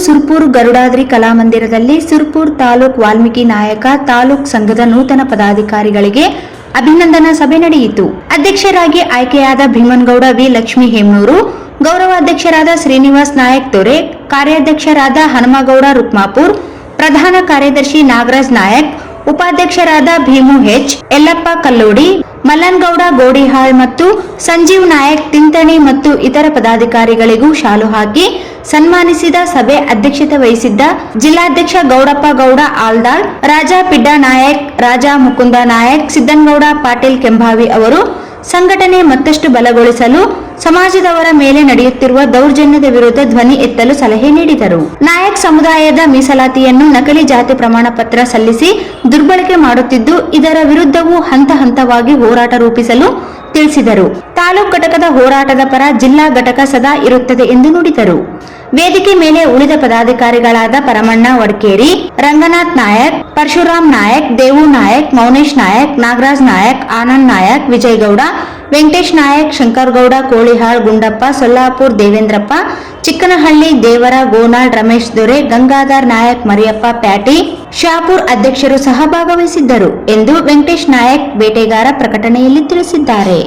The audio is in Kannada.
ಸುರ್ಪುರ್ ಗರುಡಾದ್ರಿ ಕಲಾಮಂದಿರದಲ್ಲಿ ಸುರ್ಪುರ್ ತಾಲೂಕ್ ವಾಲ್ಮೀಕಿ ನಾಯಕ ತಾಲೂಕ್ ಸಂಘದ ನೂತನ ಪದಾಧಿಕಾರಿಗಳಿಗೆ ಅಭಿನಂದನಾ ಸಭೆ ನಡೆಯಿತು. ಅಧ್ಯಕ್ಷರಾಗಿ ಆಯ್ಕೆಯಾದ ಭೀಮನಗೌಡ ವಿ ಲಕ್ಷ್ಮೀ ಹೇಮನೂರು, ಗೌರವಾಧ್ಯಕ್ಷರಾದ ಶ್ರೀನಿವಾಸ್ ನಾಯಕ್ ತೊರೆ, ಕಾರ್ಯಾಧ್ಯಕ್ಷರಾದ ಹನುಮಗೌಡ ರುಕ್ಮಾಪುರ್, ಪ್ರಧಾನ ಕಾರ್ಯದರ್ಶಿ ನಾಗರಾಜ್ ನಾಯಕ್, ಉಪಾಧ್ಯಕ್ಷರಾದ ಭೀಮು ಹೆಚ್, ಯಲ್ಲಪ್ಪ ಕಲ್ಲೋಡಿ, ಮಲ್ಲನಗೌಡ ಗೋಡಿಹಾಳ್ ಮತ್ತು ಸಂಜೀವ್ ನಾಯಕ್ ತಿಂತಣಿ ಮತ್ತು ಇತರ ಪದಾಧಿಕಾರಿಗಳಿಗೂ ಶಾಲು ಹಾಕಿ ಸನ್ಮಾನಿಸಿದ ಸಭೆ ಅಧ್ಯಕ್ಷತೆ ವಹಿಸಿದ್ದ ಜಿಲ್ಲಾಧ್ಯಕ್ಷ ಗೌಡಪ್ಪ ಗೌಡ ಆಲ್ದಾಳ್, ರಾಜಾ ಪಿಡ್ಡಾ ನಾಯಕ್, ರಾಜಾ ಮುಕುಂದ ನಾಯಕ್, ಸಿದ್ದನಗೌಡ ಪಾಟೀಲ್ ಕೆಂಭಾವಿ ಅವರು ಸಂಘಟನೆ ಮತ್ತಷ್ಟು ಬಲಗೊಳಿಸಲು ಸಮಾಜದವರ ಮೇಲೆ ನಡೆಯುತ್ತಿರುವ ದೌರ್ಜನ್ಯದ ವಿರುದ್ಧ ಧ್ವನಿ ಎತ್ತಲು ಸಲಹೆ ನೀಡಿದರು. ನಾಯಕ್ ಸಮುದಾಯದ ಮೀಸಲಾತಿಯನ್ನು ನಕಲಿ ಜಾತಿ ಪ್ರಮಾಣ ಪತ್ರ ಸಲ್ಲಿಸಿ ದುರ್ಬಳಕೆ ಮಾಡುತ್ತಿದ್ದು, ಇದರ ವಿರುದ್ಧವೂ ಹಂತ ಹಂತವಾಗಿ ಹೋರಾಟ ರೂಪಿಸಲು ತಿಳಿಸಿದರು. ತಾಲೂಕು ಘಟಕದ ಹೋರಾಟದ ಪರ ಜಿಲ್ಲಾ ಘಟಕ ಸದಾ ಇರುತ್ತದೆ ಎಂದು ನುಡಿದರು. ವೇದಿಕೆ ಮೇಲೆ ಉಳಿದ ಪದಾಧಿಕಾರಿಗಳಾದ ಪರಮಣ್ಣ ವಡ್ಕೇರಿ, ರಂಗನಾಥ್ ನಾಯಕ್, ಪರಶುರಾಮ್ ನಾಯಕ್, ದೇವು ನಾಯಕ್, ಮೌನೇಶ್ ನಾಯಕ್, ನಾಗರಾಜ್ ನಾಯಕ್, ಆನಂದ್ ನಾಯಕ್, ವಿಜಯಗೌಡ, ವೆಂಕಟೇಶ್ ನಾಯಕ್, ಶಂಕರಗೌಡ, ಕೋಳಿಹಾಳ್, ಗುಂಡಪ್ಪ, ಸೊಲ್ಲಾಪುರ್, ದೇವೇಂದ್ರಪ್ಪ, ಚಿಕ್ಕನಹಳ್ಳಿ, ದೇವರ, ಗೋನಾಳ್, ರಮೇಶ್ ದೊರೆ, ಗಂಗಾಧರ್ ನಾಯಕ್, ಮರಿಯಪ್ಪ ಪ್ಯಾಟಿ, ಶಾಪುರ್ ಅಧ್ಯಕ್ಷರು ಸಹ ಭಾಗವಹಿಸಿದ್ದರು ಎಂದು ವೆಂಕಟೇಶ್ ನಾಯಕ್ ಬೇಟೆಗಾರ ಪ್ರಕಟಣೆಯಲ್ಲಿ ತಿಳಿಸಿದ್ದಾರೆ.